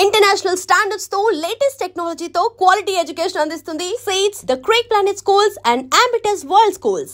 International standards తో latest technology తో quality education అందిస్తుంది సీట్స్ the Creek Planet schools and Ambitus World schools.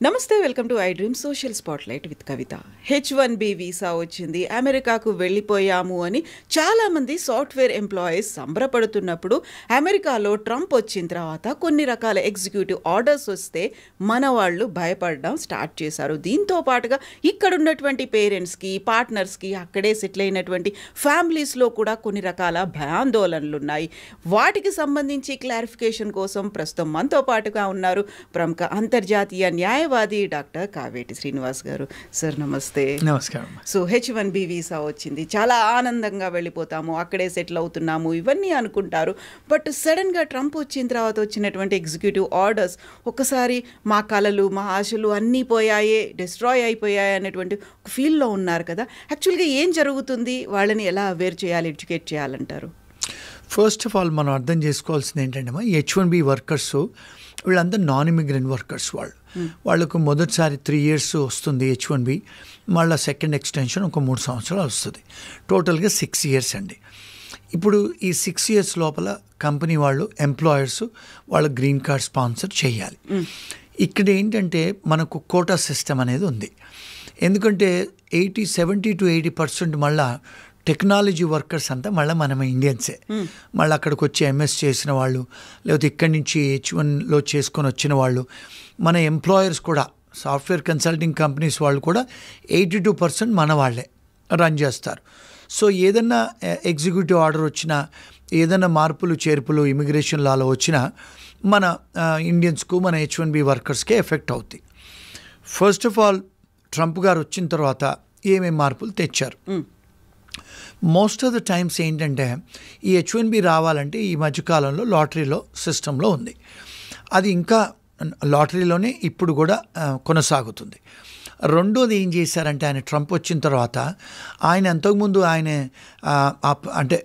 నమస్తే, welcome to I Dream social spotlight with Kavitha. H1B visa వచ్చింది, అమెరికాకు వెళ్ళిపోయాము అని చాలామంది సాఫ్ట్వేర్ ఎంప్లాయీస్ సంబరపడుతున్నప్పుడు అమెరికాలో ట్రంప్ వచ్చిన తర్వాత కొన్ని రకాల ఎగ్జిక్యూటివ్ ఆర్డర్స్ వస్తే మన వాళ్ళు భయపడడం స్టార్ట్ చేశారు. దీంతో పాటుగా ఇక్కడ ఉన్నటువంటి పేరెంట్స్కి, పార్ట్నర్స్కి, అక్కడే సెటిల్ అయినటువంటి ఫ్యామిలీస్లో కూడా కొన్ని రకాల భయాందోళనలు ఉన్నాయి. వాటికి సంబంధించి క్లారిఫికేషన్ కోసం ప్రస్తుతం మనతో పాటుగా ఉన్నారు ప్రముఖ అంతర్జాతీయ న్యాయవాది డాక్టర్ కావేటి శ్రీనివాస్ గారు. సార్ నమస్తే. నమస్కారం. సో H1B వీసా వచ్చింది, చాలా ఆనందంగా వెళ్ళిపోతాము, అక్కడే సెటిల్ అవుతున్నాము ఇవన్నీ అనుకుంటారు. బట్ సడన్గా ట్రంప్ వచ్చిన తర్వాత వచ్చినటువంటి ఎగ్జిక్యూటివ్ ఆర్డర్స్ ఒక్కసారి మా కలలు, మా ఆశలు అన్నీ పోయాయే, డిస్ట్రాయ్ అయిపోయాయి అనేటువంటి ఒక ఫీల్లో ఉన్నారు కదా. యాక్చువల్గా ఏం జరుగుతుంది, వాళ్ళని ఎలా అవేర్ చేయాలి, ఎడ్యుకేట్ చేయాలంటారు? ఫస్ట్ ఆఫ్ ఆల్ మనం అర్థం చేసుకోవాల్సింది ఏంటంటే H1B వర్కర్స్ వీళ్ళంతా నాన్ ఇమిగ్రెంట్ వర్కర్స్. వాళ్ళకు మొదటిసారి 3 years వస్తుంది H1B, మళ్ళీ సెకండ్ ఎక్స్టెన్షన్ ఒక 3 సంవత్సరాలు వస్తుంది. టోటల్గా 6 years అండి. ఇప్పుడు ఈ 6 years లోపల కంపెనీ వాళ్ళు, ఎంప్లాయర్స్ వాళ్ళ గ్రీన్ కార్డ్ స్పాన్సర్ చేయాలి. ఇక్కడ ఏంటంటే మనకు కోటా సిస్టమ్ అనేది ఉంది. ఎందుకంటే 70 to 80% మళ్ళీ టెక్నాలజీ వర్కర్స్ అంతా మళ్ళీ మనమే ఇండియన్సే. మళ్ళీ అక్కడికి వచ్చి ఎంఎస్ చేసిన వాళ్ళు, లేకపోతే ఇక్కడి నుంచి H1లో చేసుకొని వచ్చిన వాళ్ళు, మన ఎంప్లాయర్స్ కూడా సాఫ్ట్వేర్ కన్సల్టింగ్ కంపెనీస్ వాళ్ళు కూడా 82% మన వాళ్ళే రన్ చేస్తారు. సో ఏదన్నా ఎగ్జిక్యూటివ్ ఆర్డర్ వచ్చినా, ఏదైనా మార్పులు చేర్పులు ఇమిగ్రేషన్ లాలో వచ్చినా మన ఇండియన్స్కు, మన H1B వర్కర్స్కే ఎఫెక్ట్ అవుతాయి. ఫస్ట్ ఆఫ్ ఆల్ ట్రంప్ గారు వచ్చిన తర్వాత ఏమేమి మార్పులు తెచ్చారు? మోస్ట్ ఆఫ్ ద టైమ్స్ ఏంటంటే ఈ H1B రావాలంటే ఈ మధ్యకాలంలో లాటరీలో సిస్టంలో ఉంది. అది ఇంకా లాటరీలోనే ఇప్పుడు కూడా కొనసాగుతుంది. రెండోది ఏం చేశారంటే, ఆయన ట్రంప్ వచ్చిన తర్వాత ఆయన అంతకుముందు ఆయన అంటే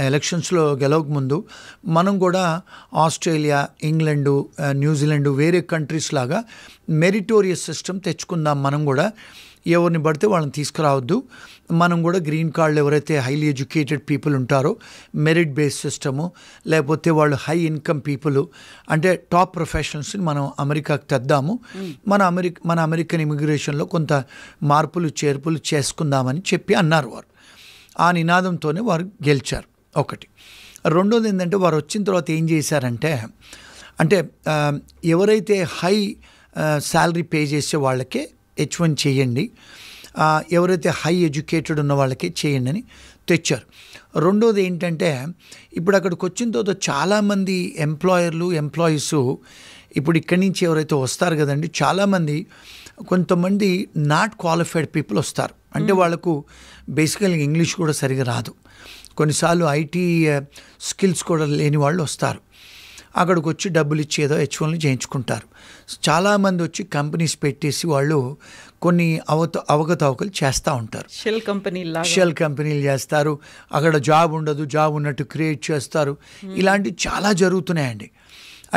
ఎలక్షన్స్లో గెలవకముందు మనం కూడా ఆస్ట్రేలియా, ఇంగ్లాండు, న్యూజిలాండ్ వేరే కంట్రీస్ లాగా మెరిటోరియస్ సిస్టమ్ తెచ్చుకుందాం. మనం కూడా ఎవరిని పడితే వాళ్ళని తీసుకురావద్దు, మనం కూడా గ్రీన్ కార్డులు ఎవరైతే హైలీ ఎడ్యుకేటెడ్ పీపుల్ ఉంటారో మెరిట్ బేస్డ్ సిస్టము, లేకపోతే వాళ్ళు హై ఇన్కమ్ పీపుల్ అంటే టాప్ ప్రొఫెషనల్స్ని మనం అమెరికాకు తెద్దాము, మన అమెరికన్ ఇమిగ్రేషన్లో కొంత మార్పులు చేర్పులు చేసుకుందామని చెప్పి అన్నారు వారు. ఆ నినాదంతోనే వారు గెలిచారు. ఒకటి. రెండోది ఏంటంటే, వారు వచ్చిన తర్వాత ఏం చేశారంటే, అంటే ఎవరైతే హై శాలరీ పే చేసే వాళ్ళకే H1 చేయండి, ఎవరైతే హై ఎడ్యుకేటెడ్ ఉన్న వాళ్ళకి చేయండి అని తెచ్చారు. రెండోది ఏంటంటే, ఇప్పుడు అక్కడికి వచ్చిన తర్వాత చాలామంది ఎంప్లాయీస్ ఇప్పుడు ఇక్కడి నుంచి ఎవరైతే వస్తారు కదండి, చాలామంది కొంతమంది నాట్ క్వాలిఫైడ్ పీపుల్ వస్తారు. అంటే వాళ్ళకు బేసికల్గా ఇంగ్లీష్ కూడా సరిగా రాదు, కొన్నిసార్లు ఐటీ స్కిల్స్ కూడా లేని వాళ్ళు వస్తారు. అక్కడికి వచ్చి డబ్బులు ఇచ్చి ఏదో H1 చేయించుకుంటారు. చాలామంది వచ్చి కంపెనీస్ పెట్టేసి వాళ్ళు కొన్ని అవకతవకలు చేస్తూ ఉంటారు. షెల్ కంపెనీలు చేస్తారు, అక్కడ జాబ్ ఉండదు, జాబ్ ఉన్నట్టు క్రియేట్ చేస్తారు. ఇలాంటివి చాలా జరుగుతున్నాయండి.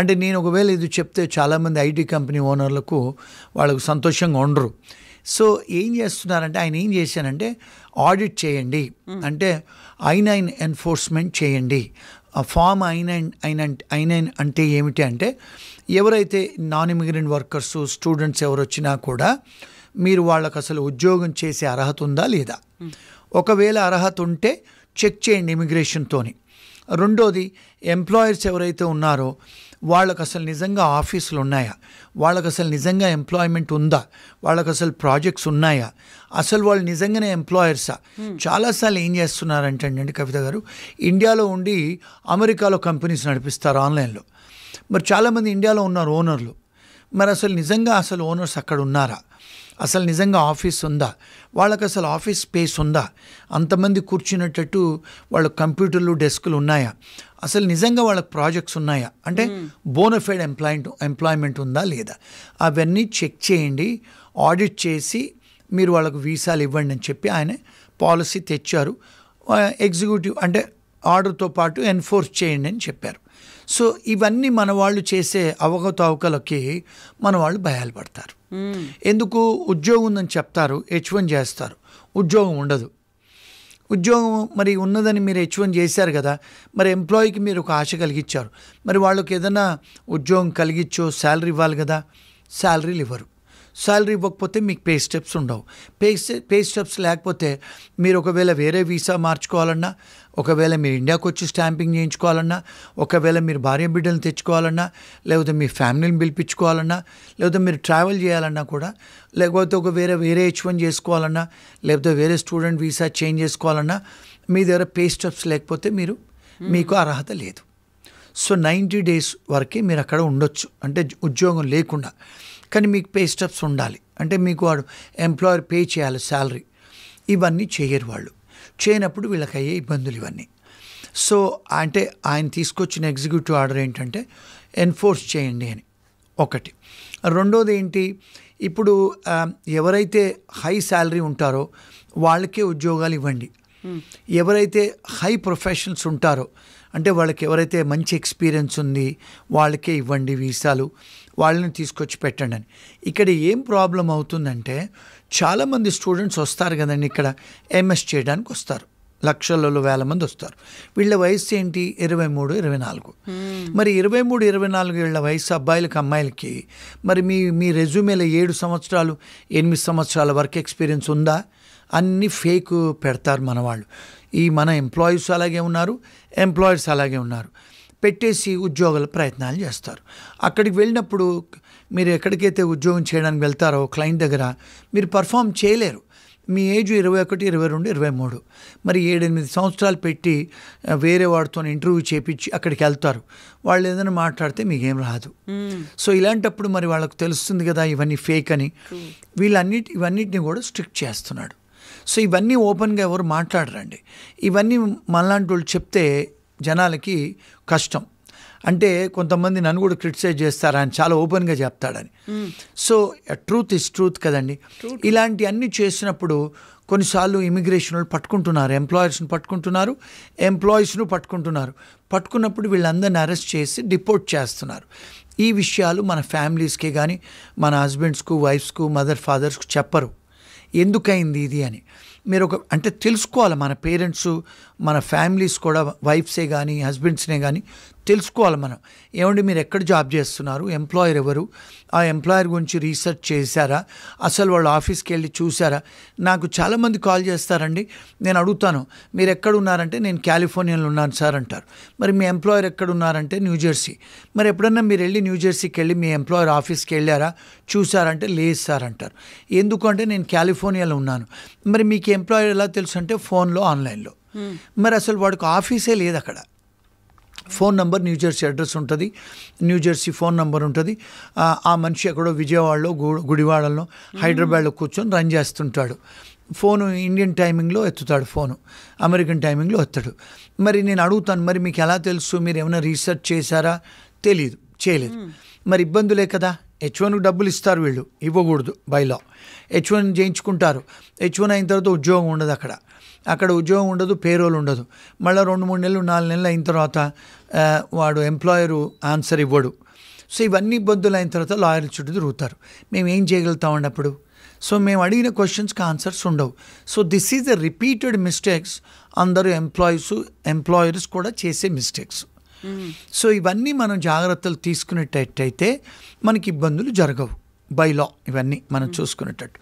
అంటే నేను ఒకవేళ ఇది చెప్తే చాలామంది ఐటీ కంపెనీ ఓనర్లకు వాళ్ళకు సంతోషంగా ఉండరు. సో ఏం చేస్తున్నారంటే, ఆయన ఏం చేశానంటే, ఆడిట్ చేయండి అంటే I9 ఎన్ఫోర్స్మెంట్ చేయండి. ఫామ్ I9 అంటే ఏమిటి అంటే, ఎవరైతే నాన్ ఇమిగ్రెంట్ వర్కర్స్, స్టూడెంట్స్ ఎవరు వచ్చినా కూడా మీరు వాళ్ళకు అసలు ఉద్యోగం చేసే అర్హత ఉందా లేదా, ఒకవేళ అర్హత ఉంటే చెక్ చేయండి ఇమిగ్రేషన్తోని. రెండోది, ఎంప్లాయర్స్ ఎవరైతే ఉన్నారో వాళ్ళకు అసలు నిజంగా ఆఫీసులు ఉన్నాయా, వాళ్ళకు అసలు నిజంగా ఎంప్లాయ్మెంట్ ఉందా, వాళ్ళకు అసలు ప్రాజెక్ట్స్ ఉన్నాయా, అసలు వాళ్ళు నిజంగానే ఎంప్లాయర్సా. చాలాసార్లు ఏం చేస్తున్నారంటే అండి కవిత గారు, ఇండియాలో ఉండి అమెరికాలో కంపెనీస్ నడిపిస్తారు ఆన్లైన్లో. మరి చాలామంది ఇండియాలో ఉన్నారు ఓనర్లు, మరి అసలు నిజంగా అసలు ఓనర్స్ అక్కడ ఉన్నారా, అసలు నిజంగా ఆఫీస్ ఉందా, వాళ్ళకి అసలు ఆఫీస్ స్పేస్ ఉందా, అంతమంది కూర్చునేటట్టు వాళ్ళ కంప్యూటర్లు, డెస్కులు ఉన్నాయా, అసలు నిజంగా వాళ్ళకి ప్రాజెక్ట్స్ ఉన్నాయా, అంటే బోనఫైడ్ ఎంప్లాయ్మెంట్ ఉందా లేదా, అవన్నీ చెక్ చేయండి, ఆడిట్ చేసి మీరు వాళ్ళకు వీసాలు ఇవ్వండి అని చెప్పి ఆయన పాలసీ తెచ్చారు. ఎగ్జిక్యూటివ్ అంటే ఆర్డర్తో పాటు ఎన్ఫోర్స్ చేయండి అని చెప్పారు. సో ఇవన్నీ మన వాళ్ళు చేసే అవకతవకలకి మన వాళ్ళు భయాలు పడతారు. ఎందుకు? ఉద్యోగం ఉందని చెప్తారు, H1 చేస్తారు, ఉద్యోగం ఉండదు. ఉద్యోగం మరి ఉన్నదని మీరు H1 చేశారు కదా, మరి ఎంప్లాయీకి మీరు ఒక ఆశ కలిగించారు, మరి వాళ్ళకి ఏదైనా ఉద్యోగం కలిగించో శాలరీ ఇవ్వాలి కదా, శాలరీలు ఇవ్వరు. శాలరీ ఇవ్వకపోతే మీకు పే స్టెప్స్ ఉండవు. పే స్టెప్స్ లేకపోతే మీరు ఒకవేళ వేరే వీసా మార్చుకోవాలన్నా, ఒకవేళ మీరు ఇండియాకి వచ్చి స్టాంపింగ్ చేయించుకోవాలన్నా, ఒకవేళ మీరు భార్య బిడ్డలను తెచ్చుకోవాలన్నా, లేకపోతే మీ ఫ్యామిలీని పిలిపించుకోవాలన్నా, లేకపోతే మీరు ట్రావెల్ చేయాలన్నా కూడా, లేకపోతే ఒక వేరే H1 చేసుకోవాలన్నా, లేకపోతే వేరే స్టూడెంట్ వీసా చేంజ్ చేసుకోవాలన్నా, మీ దగ్గర పే స్టెప్స్ లేకపోతే మీకు అర్హత లేదు. సో 90 days వరకే మీరు అక్కడ ఉండొచ్చు, అంటే ఉద్యోగం లేకుండా. కానీ మీకు పే స్టెప్స్ ఉండాలి, అంటే మీకు వాడు ఎంప్లాయర్ పే చేయాలి శాలరీ. ఇవన్నీ చేయరు వాళ్ళు. చేయనప్పుడు వీళ్ళకి అయ్యే ఇబ్బందులు ఇవన్నీ. సో అంటే ఆయన తీసుకొచ్చిన ఎగ్జిక్యూటివ్ ఆర్డర్ ఏంటంటే ఎన్ఫోర్స్ చేయండి అని ఒకటి. రెండోది ఏంటి, ఇప్పుడు ఎవరైతే హై శాలరీ ఉంటారో వాళ్ళకే ఉద్యోగాలు ఇవ్వండి. ఎవరైతే హై ప్రొఫెషనల్స్ ఉంటారో, అంటే వాళ్ళకి ఎవరైతే మంచి ఎక్స్పీరియన్స్ ఉంది వాళ్ళకే ఇవ్వండి వీసాలు, వాళ్ళని తీసుకొచ్చి పెట్టండి అని. ఇక్కడ ఏం ప్రాబ్లం అవుతుందంటే, చాలామంది స్టూడెంట్స్ వస్తారు కదండి ఇక్కడ MS చేయడానికి వస్తారు, లక్షలలో వేల మంది వస్తారు. వీళ్ళ వయసు ఏంటి? 23, 24. మరి 23, 24 ఏళ్ల వయసు అబ్బాయిలకి అమ్మాయిలకి మరి మీ రెజ్యూమేలో 7 సంవత్సరాలు 8 సంవత్సరాల వర్క్ ఎక్స్పీరియన్స్ ఉందా? అన్నీ ఫేక్ పెడతారు మన వాళ్ళు. మన ఎంప్లాయీస్ అలాగే ఉన్నారు, ఎంప్లాయర్స్ అలాగే ఉన్నారు. పెట్టేసి ఉద్యోగాల ప్రయత్నాలు చేస్తారు. అక్కడికి వెళ్ళినప్పుడు మీరు ఎక్కడికైతే ఉద్యోగం చేయడానికి వెళ్తారో క్లయింట్ దగ్గర మీరు పర్ఫామ్ చేయలేరు. మీ ఏజ్ 21, 22, 23. మరి 7-8 సంవత్సరాలు పెట్టి వేరే వాడితో ఇంటర్వ్యూ చేపించి అక్కడికి వెళ్తారు. వాళ్ళు ఏదైనా మాట్లాడితే మీకేం రాదు. సో ఇలాంటప్పుడు మరి వాళ్ళకు తెలుస్తుంది కదా ఇవన్నీ ఫేక్ అని. ఇవన్నిటిని కూడా స్ట్రిక్ట్ చేస్తున్నాడు. సో ఇవన్నీ ఓపెన్గా ఎవరు మాట్లాడరండి. ఇవన్నీ మనలాంటి వాళ్ళు చెప్తే జనాలకి కష్టం. అంటే కొంతమంది నన్ను కూడా క్రిటిసైజ్ చేస్తారు, ఆయన చాలా ఓపెన్గా చెప్తాడని. సో ట్రూత్ ఇస్ ట్రూత్ కదండి. ఇలాంటి అన్నీ చేసినప్పుడు కొన్నిసార్లు ఇమిగ్రేషన్ వాళ్ళు పట్టుకుంటున్నారు, ఎంప్లాయర్స్ని పట్టుకుంటున్నారు, ఎంప్లాయీస్ను పట్టుకుంటున్నారు. పట్టుకున్నప్పుడు వీళ్ళందరినీ అరెస్ట్ చేసి డిపోర్ట్ చేస్తున్నారు. ఈ విషయాలు మన ఫ్యామిలీస్కే కానీ మన హస్బెండ్స్కు, వైఫ్స్కు, మదర్, ఫాదర్స్కు చెప్పరు ఎందుకైంది ఇది అని. మీరు అంటే తెలుసుకోవాలి. మన పేరెంట్స్, మన ఫ్యామిలీస్ కూడా, వైఫ్సే కానీ హస్బెండ్స్నే కానీ తెలుసుకోవాలి మనం. ఏమండి మీరు ఎక్కడ జాబ్ చేస్తున్నారు, ఎంప్లాయర్ ఎవరు, ఆ ఎంప్లాయర్ గురించి రీసెర్చ్ చేశారా, అసలు వాళ్ళు ఆఫీస్కి వెళ్ళి చూసారా? నాకు చాలామంది కాల్ చేస్తారండి, నేను అడుగుతాను మీరు ఎక్కడ ఉన్నారంటే నేను కాలిఫోర్నియాలో ఉన్నాను సార్ అంటారు. మరి మీ ఎంప్లాయర్ ఎక్కడ ఉన్నారంటే న్యూజెర్సీ. మరి ఎప్పుడన్నా మీరు వెళ్ళి న్యూజెర్సీకి వెళ్ళి మీ ఎంప్లాయర్ ఆఫీస్కి వెళ్ళారా, చూసారంటే లేదు సార్ అంటారు. ఎందుకంటే నేను కాలిఫోర్నియాలో ఉన్నాను. మరి మీకు ఎంప్లాయర్ ఎలా తెలుసు అంటే ఫోన్లో, ఆన్లైన్లో. మరి అసలు వాడికి ఆఫీసే లేదు అక్కడ. ఫోన్ నెంబర్, న్యూజెర్సీ అడ్రస్ ఉంటుంది, న్యూజెర్సీ ఫోన్ నెంబర్ ఉంటుంది. ఆ మనిషి ఎక్కడో విజయవాడలో, గుడివాడలో, హైదరాబాద్లో కూర్చొని రన్ చేస్తుంటాడు. ఫోను ఇండియన్ టైమింగ్లో ఎత్తుతాడు, ఫోను అమెరికన్ టైమింగ్లో ఎత్తాడు. మరి నేను అడుగుతాను, మరి మీకు ఎలా తెలుసు, మీరు ఏమైనా రీసెర్చ్ చేశారా? తెలియదు, చేయలేదు. మరి ఇబ్బందులే కదా. H1కు డబ్బులు ఇస్తారు వీళ్ళు, ఇవ్వకూడదు బై లా. H1 చేయించుకుంటారు. H1 అయిన తర్వాత ఉద్యోగం ఉండదు అక్కడ ఉద్యోగం ఉండదు, పేరోల్ ఉండదు. మళ్ళీ 2-3 నెలలు 4 నెలలు అయిన తర్వాత వాడు ఎంప్లాయరు ఆన్సర్ ఇవ్వడు. సో ఇవన్నీ ఇబ్బందులు అయిన తర్వాత లాయర్ల చుట్టూ తిరుగుతారు. మేము ఏం చేయగలుగుతామండి అప్పుడు? సో మేము అడిగిన క్వశ్చన్స్కి ఆన్సర్స్ ఉండవు. So this is the repeated mistakes. అందరూ ఎంప్లాయర్స్ కూడా చేసే మిస్టేక్స్. సో ఇవన్నీ మనం జాగ్రత్తలు తీసుకునేటట్టయితే మనకి ఇబ్బందులు జరగవు. బై లా ఇవన్నీ మనం చూసుకునేటట్టు.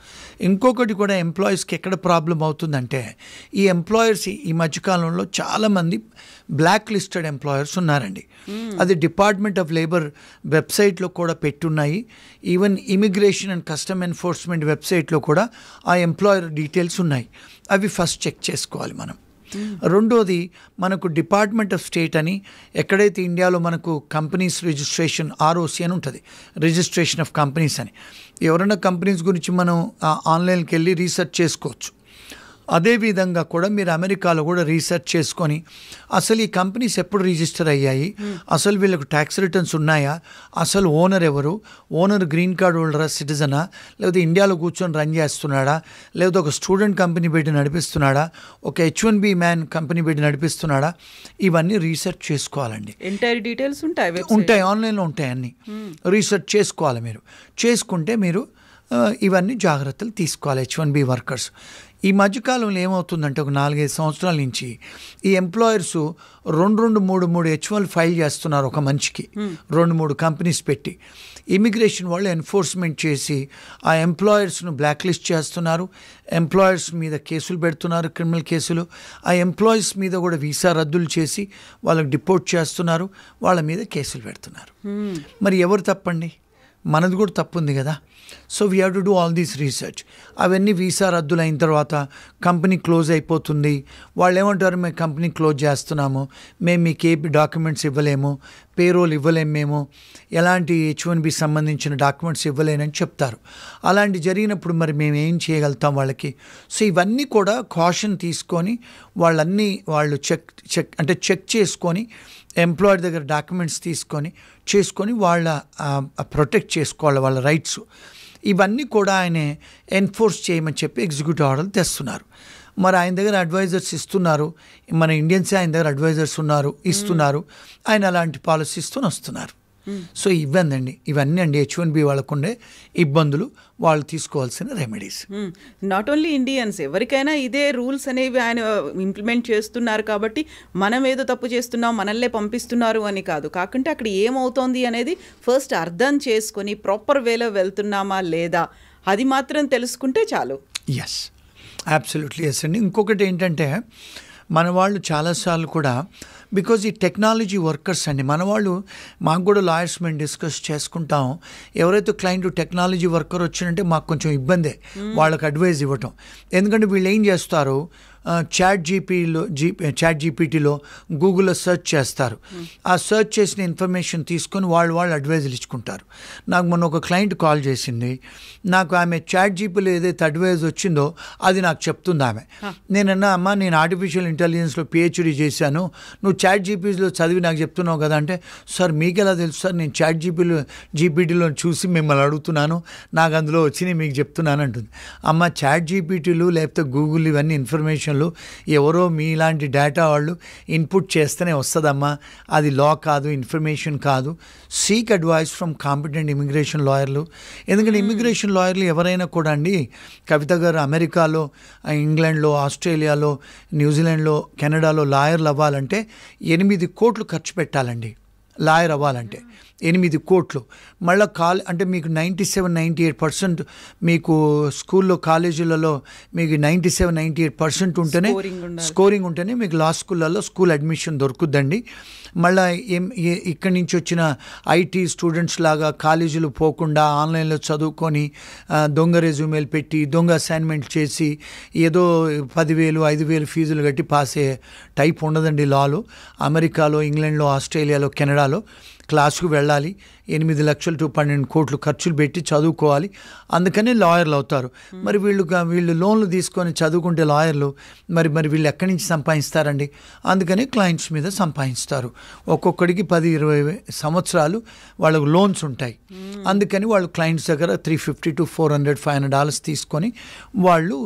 ఇంకొకటి కూడా ఎంప్లాయీస్కి ఎక్కడ ప్రాబ్లం అవుతుందంటే, ఈ ఎంప్లాయర్స్ ఈ మధ్యకాలంలో చాలామంది బ్లాక్ లిస్టెడ్ ఎంప్లాయర్స్ ఉన్నారండి. అది డిపార్ట్మెంట్ ఆఫ్ లేబర్ వెబ్సైట్లో కూడా పెట్టున్నాయి. Even immigration and custom enforcement వెబ్సైట్లో కూడా ఆ ఎంప్లాయర్ డీటెయిల్స్ ఉన్నాయి. అవి ఫస్ట్ చెక్ చేసుకోవాలి మనం. రెండోది, మనకు డిపార్ట్మెంట్ ఆఫ్ స్టేట్ అని ఎక్కడైతే ఇండియాలో మనకు కంపెనీస్ రిజిస్ట్రేషన్ ROC అని ఉంటుంది, రిజిస్ట్రేషన్ ఆఫ్ కంపెనీస్ అని. ఎవరైనా కంపెనీస్ గురించి మనం ఆన్లైన్కి వెళ్ళి రీసెర్చ్ చేసుకోవచ్చు. అదేవిధంగా కూడా మీరు అమెరికాలో కూడా రీసెర్చ్ చేసుకొని అసలు ఈ కంపెనీస్ ఎప్పుడు రిజిస్టర్ అయ్యాయి, అసలు వీళ్ళకు ట్యాక్స్ రిటర్న్స్ ఉన్నాయా, అసలు ఓనర్ ఎవరు, ఓనర్ గ్రీన్ కార్డ్ హోల్డరా, సిటిజనా, లేకపోతే ఇండియాలో కూర్చొని రన్ చేస్తున్నాడా, లేకపోతే ఒక స్టూడెంట్ కంపెనీ పెట్టి నడిపిస్తున్నాడా, ఒక H1B మ్యాన్ కంపెనీ పెట్టి నడిపిస్తున్నాడా, ఇవన్నీ రీసెర్చ్ చేసుకోవాలండి. ఎంటైర్ డీటెయిల్స్ ఉంటాయి, ఆన్లైన్లో ఉంటాయి, అన్నీ రీసెర్చ్ చేసుకోవాలి. మీరు చేసుకుంటే మీరు ఇవన్నీ జాగ్రత్తలు తీసుకోవాలి. H1B వర్కర్స్ ఈ మధ్యకాలంలో ఏమవుతుందంటే ఒక 4-5 సంవత్సరాల నుంచి ఈ ఎంప్లాయర్స్ 2-3 H1 ఫైల్ చేస్తున్నారు ఒక మనిషికి, 2-3 కంపెనీస్ పెట్టి. ఇమిగ్రేషన్ వాళ్ళు ఎన్ఫోర్స్మెంట్ చేసి ఆ ఎంప్లాయర్స్ను బ్లాక్ లిస్ట్ చేస్తున్నారు, ఎంప్లాయర్స్ మీద కేసులు పెడుతున్నారు, క్రిమినల్ కేసులు. ఆ ఎంప్లాయీస్ మీద కూడా వీసా రద్దులు చేసి వాళ్ళకి డిపోర్ట్ చేస్తున్నారు, వాళ్ళ మీద కేసులు పెడుతున్నారు. మరి ఎవరు తప్పండి? మనది కూడా తప్పు ఉంది కదా. So we have to do all these research. అవన్నీ వీసా రద్దులు అయిన తర్వాత కంపెనీ క్లోజ్ అయిపోతుంది. వాళ్ళు ఏమంటారు, మేము కంపెనీ క్లోజ్ చేస్తున్నాము, మేము మీకు ఏ డాక్యుమెంట్స్ ఇవ్వలేము, పేరోల్ ఇవ్వలేము, మేము ఎలాంటి H1B సంబంధించిన డాక్యుమెంట్స్ ఇవ్వలేనని చెప్తారు. అలాంటి జరిగినప్పుడు మరి మేము ఏం చేయగలుగుతాం వాళ్ళకి? సో ఇవన్నీ కూడా కాషన్ తీసుకొని వాళ్ళు చెక్ చేసుకొని ఎంప్లాయర్ దగ్గర డాక్యుమెంట్స్ చేసుకొని వాళ్ళ ప్రొటెక్ట్ చేసుకోవాలి వాళ్ళ రైట్స్. ఇవన్నీ కూడా ఆయన ఎన్ఫోర్స్ చేయమని చెప్పి ఎగ్జిక్యూటివ్ ఆర్డర్లు తెస్తున్నారు. మరి ఆయన దగ్గర అడ్వైజర్స్ ఇస్తున్నారు, మన ఇండియన్సే ఆయన దగ్గర అడ్వైజర్స్ ఇస్తున్నారు, ఆయన అలాంటి పాలసీస్తో వస్తున్నారు. సో ఇవన్నీ అండి H1B వాళ్ళకుండే ఇబ్బందులు, వాళ్ళు తీసుకోవాల్సిన రెమెడీస్. నాట్ ఓన్లీ ఇండియన్స్, ఎవరికైనా ఇదే రూల్స్ అనేవి ఆయన ఇంప్లిమెంట్ చేస్తున్నారు కాబట్టి మనం ఏదో తప్పు చేస్తున్నాం, మనల్నే పంపిస్తున్నారు అని కాదు. కాకుంటే అక్కడ ఏమవుతోంది అనేది ఫస్ట్ అర్థం చేసుకొని ప్రాపర్ వేలో వెళ్తున్నామా లేదా అది మాత్రం తెలుసుకుంటే చాలు. ఎస్, అబ్సల్యూట్లీ ఎస్ అండి. ఇంకొకటి ఏంటంటే మన వాళ్ళు చాలాసార్లు కూడా బికాజ్ ఈ టెక్నాలజీ వర్కర్స్ అండి, మన వాళ్ళు మాకు కూడా లాయర్స్ మేము డిస్కస్ చేసుకుంటాం. ఎవరైతే క్లయింట్ టెక్నాలజీ వర్కర్ వచ్చినంటే మాకు కొంచెం ఇబ్బందే వాళ్ళకి అడ్వైజ్ ఇవ్వటం. ఎందుకంటే వీళ్ళు ఏం చేస్తారు, చాట్ జీపీటీలో గూగుల్లో సెర్చ్ చేస్తారు. ఆ సెర్చ్ చేసిన ఇన్ఫర్మేషన్ తీసుకొని వాళ్ళు అడ్వైజులు ఇచ్చుకుంటారు. నాకు మొన్న ఒక క్లయింట్ కాల్ చేసింది, నాకు ఆమె చాట్ జీపీలో ఏదైతే అడ్వైజ్ వచ్చిందో అది నాకు చెప్తుంది ఆమె. నేనన్నా, అమ్మ నేను ఆర్టిఫిషియల్ ఇంటెలిజెన్స్లో PhD చేశాను, నువ్వు చాట్ జీపీలో చదివి నాకు చెప్తున్నావు కదా అంటే, సార్ మీకు ఎలా తెలుసు సార్, నేను చాట్ జీపీటీలో చూసి మిమ్మల్ని అడుగుతున్నాను, నాకు అందులో వచ్చినాయి మీకు చెప్తున్నాను అంటుంది. అమ్మ చాట్ జీపీటీలు లేకపోతే గూగుల్ ఇవన్నీ ఇన్ఫర్మేషన్ ఎవరో మీలాంటి డేటా వాళ్ళు ఇన్పుట్ చేస్తేనే వస్తుందమ్మా, అది లా కాదు, ఇన్ఫర్మేషన్ కాదు. Seek advice from competent immigration లాయర్లు. ఎందుకంటే ఇమిగ్రేషన్ లాయర్లు ఎవరైనా కూడా అండి, కవిత గారు అమెరికాలో, ఇంగ్లాండ్లో, ఆస్ట్రేలియాలో, న్యూజిలాండ్లో, కెనడాలో లాయర్లు అవ్వాలంటే 8 కోట్లు ఖర్చు పెట్టాలండి. లాయర్ అవ్వాలంటే 8 కోట్లు. మళ్ళీ అంటే మీకు 97-98% మీకు స్కూల్లో కాలేజీలలో మీకు 97-98% ఉంటేనే స్కోరింగ్ ఉంటేనే మీకు లా స్కూళ్ళల్లో స్కూల్ అడ్మిషన్ దొరుకుద్దండి. మళ్ళీ ఇక్కడి నుంచి వచ్చిన IT స్టూడెంట్స్ లాగా కాలేజీలు పోకుండా ఆన్లైన్లో చదువుకొని దొంగ రెజ్యూమేలు పెట్టి దొంగ అసైన్మెంట్ చేసి ఏదో 10,000, 5,000 ఫీజులు కట్టి పాస్ అయ్యే టైప్ ఉండదండి లాలో. అమెరికాలో, ఇంగ్లాండ్లో, ఆస్ట్రేలియాలో, కెనడాలో క్లాసుకు వెళ్ళాలి, 8 లక్షలు to 12 కోట్లు ఖర్చులు పెట్టి చదువుకోవాలి, అందుకనే లాయర్లు అవుతారు. మరి వీళ్ళు లోన్లు తీసుకొని చదువుకుంటే లాయర్లు మరి వీళ్ళు ఎక్కడి నుంచి సంపాదిస్తారండి? అందుకని క్లయింట్స్ మీద సంపాదిస్తారు. ఒక్కొక్కడికి 10-20 సంవత్సరాలు వాళ్ళకు లోన్స్ ఉంటాయి. అందుకని వాళ్ళు క్లయింట్స్ దగ్గర $350 to $400, $500 తీసుకొని వాళ్ళు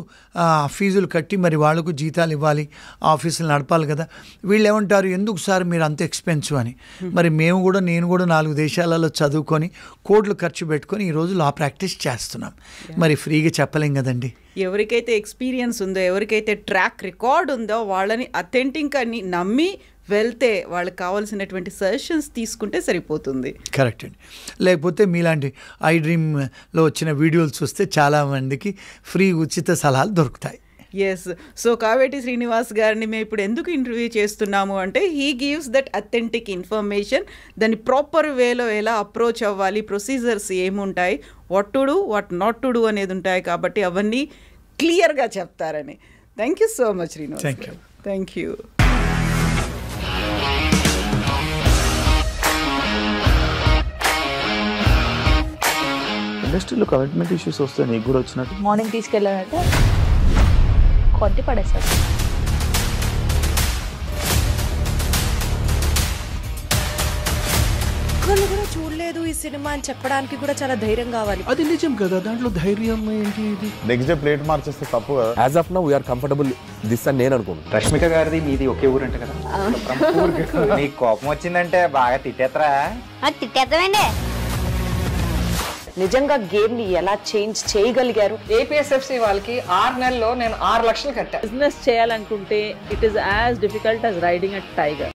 ఫీజులు కట్టి మరి వాళ్ళకు జీతాలు ఇవ్వాలి, ఆఫీసులు నడపాలి కదా. వీళ్ళు ఏమంటారు, ఎందుకు సార్ మీరు అంత ఎక్స్పెన్సివ్ అని. మరి నేను కూడా 4 దేశాలలో చదువుకొని కోట్లు ఖర్చు పెట్టుకొని ఈరోజు లా ప్రాక్టీస్ చేస్తున్నాం. మరి ఫ్రీగా చెప్పలేం కదండి. ఎవరికైతే ఎక్స్పీరియన్స్ ఉందో, ఎవరికైతే ట్రాక్ రికార్డ్ ఉందో వాళ్ళని అథెంటిక్ అని నమ్మి వెళ్తే వాళ్ళకి కావాల్సినటువంటి సజెషన్స్ తీసుకుంటే సరిపోతుంది. కరెక్ట్ అండి. లేకపోతే మీలాంటి iDreamలో వచ్చిన వీడియోలు చూస్తే చాలామందికి ఫ్రీ ఉచిత సలహాలు దొరుకుతాయి. ఎస్. సో కావేటి శ్రీనివాస్ గారిని మేము ఇప్పుడు ఎందుకు ఇంటర్వ్యూ చేస్తున్నాము అంటే, he gives that authentic information. దాన్ని ప్రాపర్ వేలో ఎలా అప్రోచ్ అవ్వాలి, ప్రొసీజర్స్ ఏముంటాయి, what to do, what not to do అనేది ఉంటాయి కాబట్టి అవన్నీ క్లియర్గా చెప్తారని. Thank you so much Srinivas. Thank you. ఇండస్ట్రీలో కమిట్మెంట్ ఇష్యూస్ వస్తే నీకు కూడా వచ్చినట్టు మార్నింగ్ తీసుకెళ్ళాలంటే కొద్ది పడేశారు. కూడా చూడలేదు ఈ సినిమా అని చెప్పడానికి కూడా చాలా ధైర్యం కావాలి. అది నిజం కదా, దాంట్లో ధైర్యం ఏంటి? ఇది నెక్స్ట్ డే ప్లేట్ మార్చేస్తే తప్పు కదా. As of now we are comfortable this అని నేను అనుకుంటున్నాను. రష్మిక గారిది మీది ఒకే ఊరంట కదా? నీకు కోపం వచ్చిందంటే బాగా తిట్టేత్తరా? తిట్టేద్దామండి. నిజంగా గేమ్ ని ఎలా చేంజ్ చేయగలిగారు? ఏపీఎస్ఎఫ్సి వాళ్ళకి 6 నెలల్లో నేను 6 లక్షలు కట్టా. బిజినెస్ చేయాలనుకుంటే it is as difficult as riding a tiger.